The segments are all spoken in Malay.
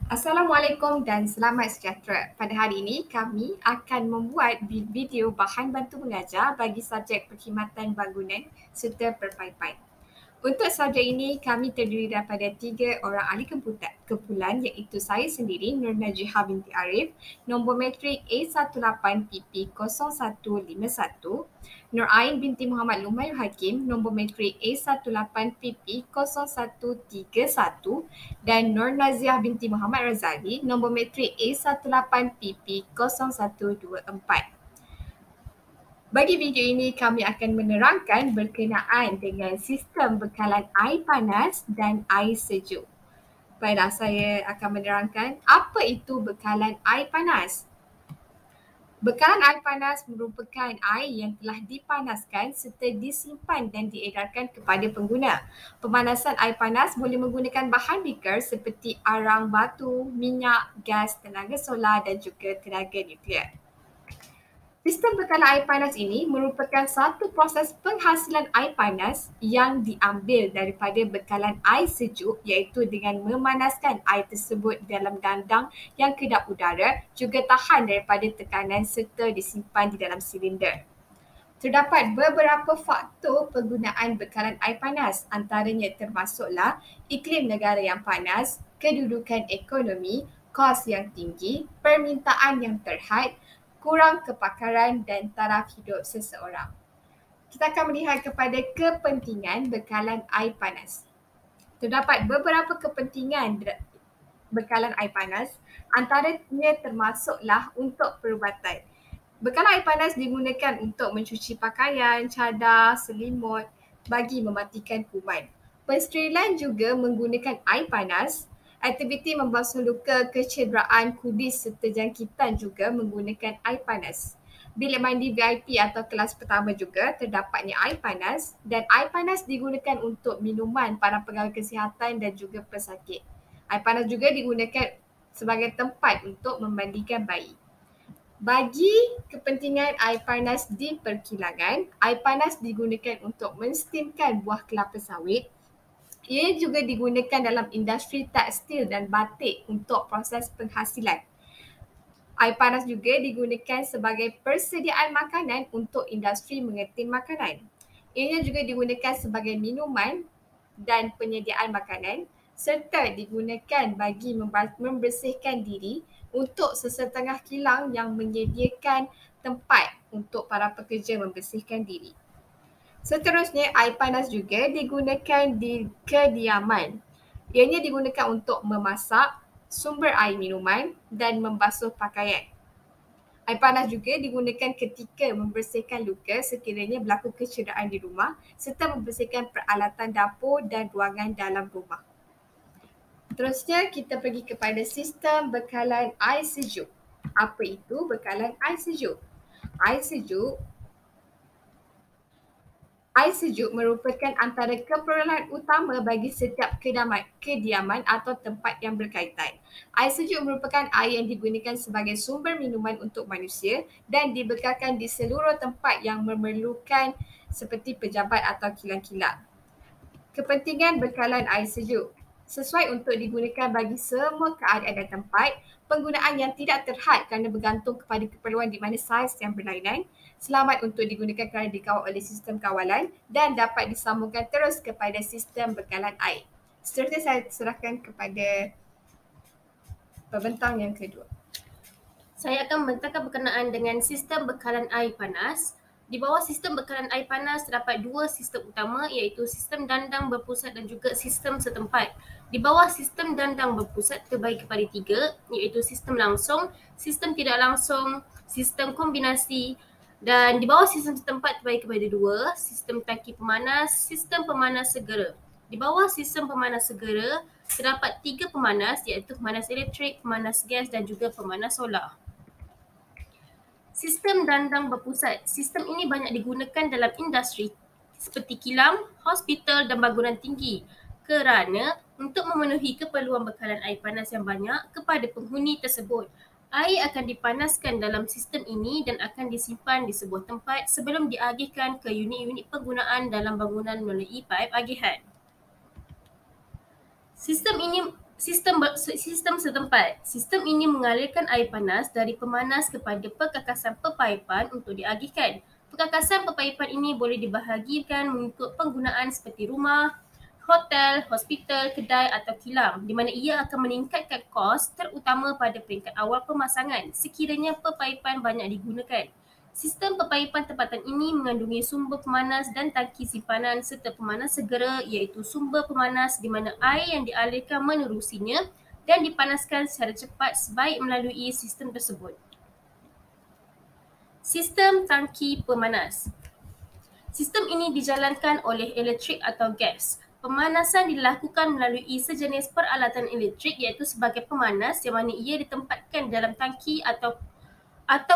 Assalamualaikum dan selamat sejahtera. Pada hari ini, kami akan membuat video bahan bantu mengajar bagi subjek perkhidmatan bangunan serta perpaipan. Untuk subjek ini, kami terdiri daripada 3 orang ahli kumpulan iaitu saya sendiri, Nur Najihah binti Arif, nombor matrik A18PP0151, Nur Ain binti Muhammad Lumayu Hakim, nombor matrik A18PP0131, dan Nur Naziah binti Muhammad Razali, nombor matrik A18PP0124. Bagi video ini, kami akan menerangkan berkenaan dengan sistem bekalan air panas dan air sejuk. Baiklah, saya akan menerangkan apa itu bekalan air panas. Bekalan air panas merupakan air yang telah dipanaskan serta disimpan dan diedarkan kepada pengguna. Pemanasan air panas boleh menggunakan bahan beker seperti arang batu, minyak, gas, tenaga solar dan juga tenaga nuklear. Sistem bekalan air panas ini merupakan satu proses penghasilan air panas yang diambil daripada bekalan air sejuk iaitu dengan memanaskan air tersebut dalam dandang yang kedap udara juga tahan daripada tekanan serta disimpan di dalam silinder. Terdapat beberapa faktor penggunaan bekalan air panas, antaranya termasuklah iklim negara yang panas, kedudukan ekonomi, kos yang tinggi, permintaan yang terhad, kurang kepakaran dan taraf hidup seseorang. Kita akan melihat kepada kepentingan bekalan air panas. Terdapat beberapa kepentingan bekalan air panas, antaranya termasuklah untuk perubatan. Bekalan air panas digunakan untuk mencuci pakaian, cadar, selimut bagi mematikan kuman. Pensterilan juga menggunakan air panas. Aktiviti membasuh luka, kecederaan, kudis serta jangkitan juga menggunakan air panas. Bilik mandi VIP atau kelas pertama juga terdapatnya air panas dan air panas digunakan untuk minuman para pegawai kesihatan dan juga pesakit. Air panas juga digunakan sebagai tempat untuk memandikan bayi. Bagi kepentingan air panas di perkilangan, air panas digunakan untuk menstimkan buah kelapa sawit. Ia juga digunakan dalam industri tekstil dan batik untuk proses penghasilan. Air panas juga digunakan sebagai persediaan makanan untuk industri mengetin makanan. Ia juga digunakan sebagai minuman dan penyediaan makanan serta digunakan bagi membersihkan diri untuk sesetengah kilang yang menyediakan tempat untuk para pekerja membersihkan diri. Seterusnya, air panas juga digunakan di kediaman. Ianya digunakan untuk memasak, sumber air minuman dan membasuh pakaian. Air panas juga digunakan ketika membersihkan luka sekiranya berlaku kecederaan di rumah serta membersihkan peralatan dapur dan ruangan dalam rumah. Terusnya, kita pergi kepada sistem bekalan air sejuk. Apa itu bekalan air sejuk? Air sejuk merupakan antara keperluan utama bagi setiap kediaman atau tempat yang berkaitan. Air sejuk merupakan air yang digunakan sebagai sumber minuman untuk manusia dan dibekalkan di seluruh tempat yang memerlukan seperti pejabat atau kilang-kilang. Kepentingan bekalan air sejuk sesuai untuk digunakan bagi semua keadaan dan tempat, penggunaan yang tidak terhad kerana bergantung kepada keperluan di mana saiz yang berlainan, selamat untuk digunakan kerana dikawal oleh sistem kawalan dan dapat disambungkan terus kepada sistem bekalan air. Seterusnya saya serahkan kepada pembentang yang kedua. Saya akan membentangkan berkenaan dengan sistem bekalan air panas. Di bawah sistem bekalan air panas terdapat dua sistem utama iaitu sistem dandang berpusat dan juga sistem setempat. Di bawah sistem dandang berpusat terbagi kepada tiga iaitu sistem langsung, sistem tidak langsung, sistem kombinasi dan di bawah sistem setempat terbagi kepada dua, sistem tangki pemanas, sistem pemanas segera. Di bawah sistem pemanas segera terdapat tiga pemanas iaitu pemanas elektrik, pemanas gas dan juga pemanas solar. Sistem dandang berpusat. Sistem ini banyak digunakan dalam industri seperti kilang, hospital dan bangunan tinggi kerana untuk memenuhi keperluan bekalan air panas yang banyak kepada penghuni tersebut. Air akan dipanaskan dalam sistem ini dan akan disimpan di sebuah tempat sebelum diagihkan ke unit-unit penggunaan dalam bangunan melalui paip agihan. Sistem ini Sistem setempat. Sistem ini mengalirkan air panas dari pemanas kepada perkakasan pepaipan untuk diagihkan. Perkakasan pepaipan ini boleh dibahagikan mengikut penggunaan seperti rumah, hotel, hospital, kedai atau kilang, di mana ia akan meningkatkan kos terutama pada peringkat awal pemasangan sekiranya pepaipan banyak digunakan. Sistem pepaipan tempatan ini mengandungi sumber pemanas dan tangki simpanan serta pemanas segera iaitu sumber pemanas di mana air yang dialirkan menerusinya dan dipanaskan secara cepat sebaik melalui sistem tersebut. Sistem tangki pemanas. Sistem ini dijalankan oleh elektrik atau gas. Pemanasan dilakukan melalui sejenis peralatan elektrik iaitu sebagai pemanas yang mana ia ditempatkan dalam tangki atau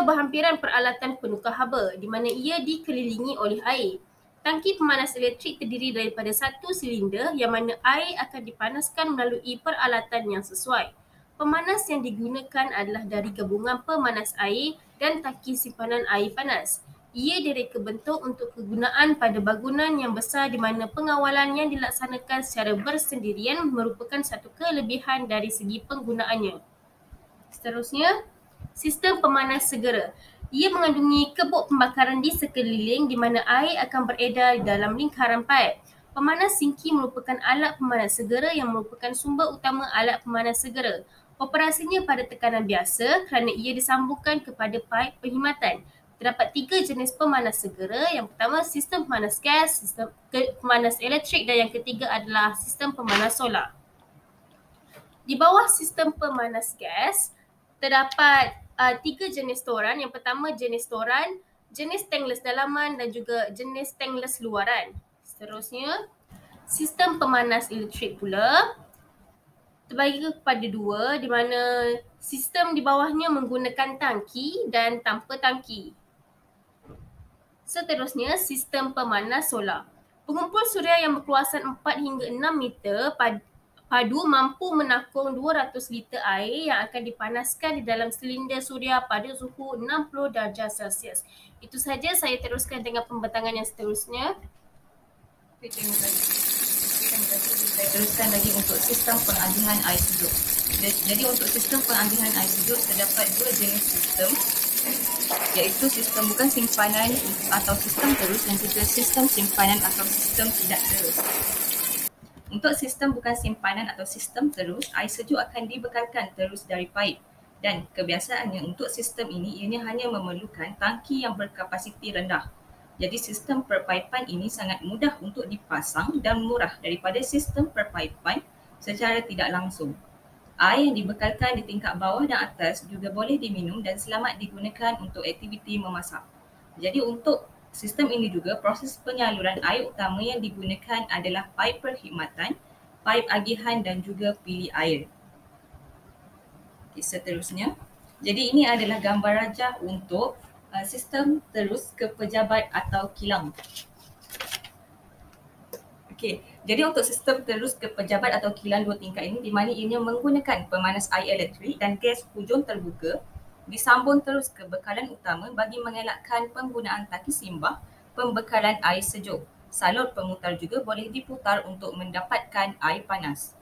berhampiran peralatan penukar haba di mana ia dikelilingi oleh air. Tangki pemanas elektrik terdiri daripada satu silinder yang mana air akan dipanaskan melalui peralatan yang sesuai. Pemanas yang digunakan adalah dari gabungan pemanas air dan tangki simpanan air panas. Ia direka bentuk untuk kegunaan pada bangunan yang besar di mana pengawalan yang dilaksanakan secara bersendirian merupakan satu kelebihan dari segi penggunaannya. Seterusnya, sistem pemanas segera. Ia mengandungi kebuk pembakaran di sekeliling di mana air akan beredar dalam lingkaran paip. Pemanas singki merupakan alat pemanas segera yang merupakan sumber utama alat pemanas segera. Operasinya pada tekanan biasa kerana ia disambungkan kepada paip penghematan. Terdapat 3 jenis pemanas segera. Yang pertama, sistem pemanas gas, sistem pemanas elektrik dan yang ketiga adalah sistem pemanas solar. Di bawah sistem pemanas gas, terdapat 3 jenis toran. Yang pertama jenis toran, jenis stainless dalaman dan juga jenis stainless luaran. Seterusnya, sistem pemanas elektrik pula terbagi kepada 2 di mana sistem di bawahnya menggunakan tangki dan tanpa tangki. Seterusnya, sistem pemanas solar. Pengumpul suria yang berkuasaan 4 hingga 6 meter padu mampu menakung 200 liter air yang akan dipanaskan di dalam silinder suria pada suhu 60 darjah Celsius. Itu saja, saya teruskan dengan pembentangan yang seterusnya. Terima kasih. Saya teruskan lagi untuk sistem pengagihan air sejuk. Jadi untuk sistem pengagihan air sejuk terdapat 2 jenis sistem, iaitu sistem bukan simpanan atau sistem terus dan juga sistem simpanan atau sistem tidak terus. Untuk sistem bukan simpanan atau sistem terus, air sejuk akan dibekalkan terus dari paip dan kebiasaannya untuk sistem ini ianya hanya memerlukan tangki yang berkapasiti rendah. Jadi sistem perpaipan ini sangat mudah untuk dipasang dan murah daripada sistem perpaipan secara tidak langsung. Air yang dibekalkan di tingkat bawah dan atas juga boleh diminum dan selamat digunakan untuk aktiviti memasak. Jadi untuk sistem ini juga proses penyaluran air utama yang digunakan adalah paip perkhidmatan, paip agihan dan juga pilih air. Okay, seterusnya, jadi ini adalah gambar rajah untuk sistem terus ke pejabat atau kilang. Okey, jadi untuk sistem terus ke pejabat atau kilang 2 tingkat ini di mana ianya menggunakan pemanas air elektrik dan gas hujung terbuka disambung terus ke bekalan utama bagi mengelakkan penggunaan tangki simbah pembekalan air sejuk. Salur pemutar juga boleh diputar untuk mendapatkan air panas.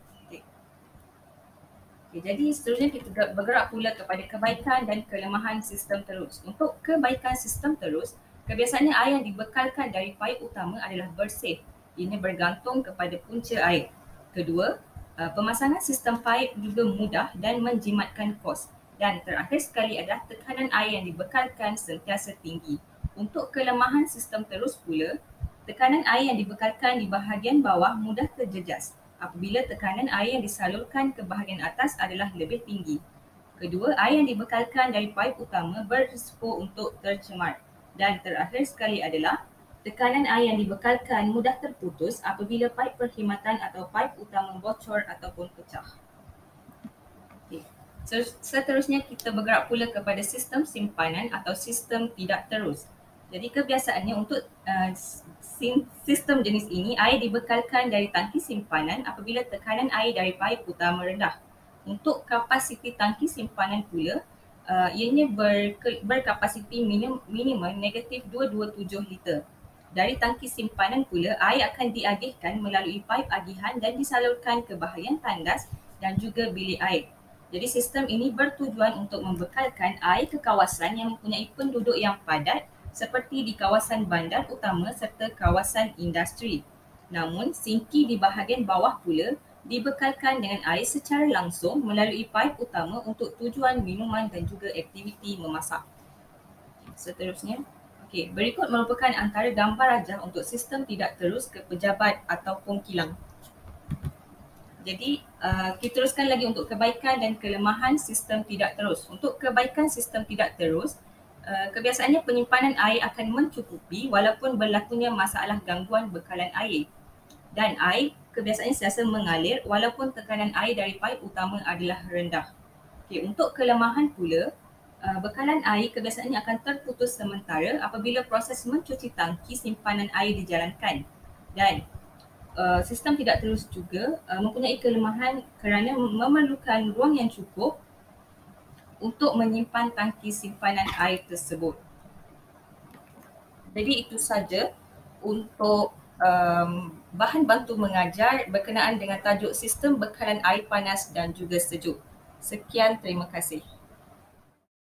Okay, jadi seterusnya kita bergerak pula kepada kebaikan dan kelemahan sistem terus. Untuk kebaikan sistem terus, kebiasaannya air yang dibekalkan dari paip utama adalah bersih. Ini bergantung kepada punca air. Kedua, pemasangan sistem paip juga mudah dan menjimatkan kos. Dan terakhir sekali adalah tekanan air yang dibekalkan sentiasa tinggi. Untuk kelemahan sistem terus pula, tekanan air yang dibekalkan di bahagian bawah mudah terjejas apabila tekanan air yang disalurkan ke bahagian atas adalah lebih tinggi. Kedua, air yang dibekalkan dari paip utama berisiko untuk tercemar. Dan terakhir sekali adalah tekanan air yang dibekalkan mudah terputus apabila paip perkhidmatan atau paip utama bocor ataupun pecah. Okay. Seterusnya kita bergerak pula kepada sistem simpanan atau sistem tidak terus. Jadi kebiasaannya untuk sistem jenis ini, air dibekalkan dari tangki simpanan apabila tekanan air dari paip utama rendah. Untuk kapasiti tangki simpanan pula, ianya berkapasiti minimum negatif 227 liter. Dari tangki simpanan pula, air akan diagihkan melalui paip agihan dan disalurkan ke bahagian tandas dan juga bilik air. Jadi sistem ini bertujuan untuk membekalkan air ke kawasan yang mempunyai penduduk yang padat seperti di kawasan bandar utama serta kawasan industri. Namun, sinki di bahagian bawah pula dibekalkan dengan air secara langsung melalui paip utama untuk tujuan minuman dan juga aktiviti memasak. Seterusnya, berikut merupakan antara gambar rajah untuk sistem tidak terus ke pejabat ataupun kilang. Jadi, kita teruskan lagi untuk kebaikan dan kelemahan sistem tidak terus. Untuk kebaikan sistem tidak terus, kebiasaannya penyimpanan air akan mencukupi walaupun berlakunya masalah gangguan bekalan air. Dan air kebiasaannya sentiasa mengalir walaupun tekanan air dari paip utama adalah rendah. Untuk kelemahan pula, bekalan air kebiasaannya akan terputus sementara apabila proses mencuci tangki simpanan air dijalankan. Dan sistem tidak terus juga mempunyai kelemahan kerana memerlukan ruang yang cukup untuk menyimpan tangki simpanan air tersebut. Jadi itu saja untuk bahan bantu mengajar berkenaan dengan tajuk sistem bekalan air panas dan juga sejuk. Sekian, terima kasih.